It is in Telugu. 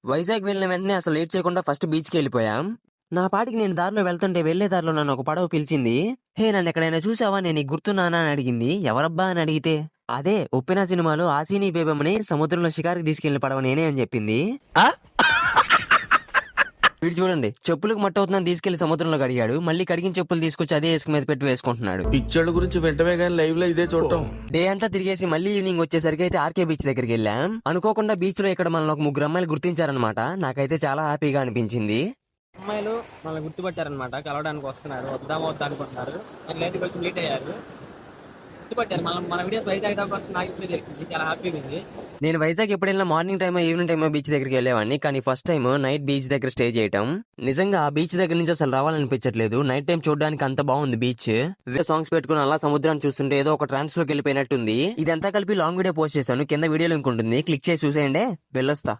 వైజాగ్ వెళ్ళిన వెంటనే అసలు లేట్ చేయకుండా ఫస్ట్ బీచ్ కి వెళ్ళిపోయాం. నా పాటికి నేను దారిలో వెళ్తుంటే వెళ్లే దారిలో నన్ను ఒక పడవ పిలిచింది. హే, నన్ను ఎక్కడైనా చూసావా, నేను నీకు గుర్తున్నానా అని అడిగింది. ఎవరబ్బా అని అడిగితే అదే ఉప్పెన సినిమాలో ఆసీని బేబమ్మని సముద్రంలో షికారికి తీసుకెళ్లిన పడవ నేనే అని చెప్పింది. వీడు చూడండి, చెప్పులకు మట్టి అవుతుందని తీసుకెళ్లి సముద్రంలో కడిగాడు, మళ్ళీ కడిగిన చెప్పులు తీసుకొచ్చి అదే ఇసుక మీద పెట్టి వేసుకుంటున్నాడు. పిక్చర్ల గురించి వెంటనే కానీ లైవ్ లో ఇదే చూడటం. డే అంతా తిరిగేసి మళ్ళీ ఈవినింగ్ వచ్చేసరికి అయితే ఆర్కే బీచ్ దగ్గరికి వెళ్ళాం. అనుకోకుండా బీచ్ లో ఇక్కడ మనల్ని ఒక 3 అమ్మాయిలు గుర్తించారనమాట. నాకైతే చాలా హ్యాపీగా అనిపించింది. అమ్మాయిలు మనల్ని గుర్తుపట్టారనమాట, కలవడానికి వస్తున్నారు, వద్దామా వద్దా అనుకుంటున్నారు. లేట్ కొంచెం లేట్ అయ్యారు, గుర్తుపట్టారు. మన వీడియోస్ వైజాగ్ దాకా వస్తుంది, నాకు ఇప్పుడు తెలిసింది, చాలా హ్యాపీగా ఉంది. నేను వైజాగ్ ఎప్పుడు వెళ్ళినా మార్నింగ్ టైమో ఈవినింగ్ టైమో బీచ్ దగ్గరికి వెళ్ళేవాడిని, కానీ ఫస్ట్ టైం నైట్ బీచ్ దగ్గర స్టే చేయటం. నిజంగా ఆ బీచ్ దగ్గర నుంచి అసలు రావాలనిపించట్లేదు. నైట్ టైం చూడడానికి అంత బాగుంది బీచ్. సాంగ్స్ పెట్టుకుని అలా సముద్రాన్ని చూస్తుంటే ఏదో ఒక ట్రాన్స్ లోకి వెళ్ళిపోయినట్టుంది. ఇదంతా కలిపి లాంగ్ వీడియో పోస్ట్ చేశాను, కింద వీడియో లింక్ ఉంటుంది, క్లిక్ చేసి చూసేయండి. వెళ్ళొస్తా.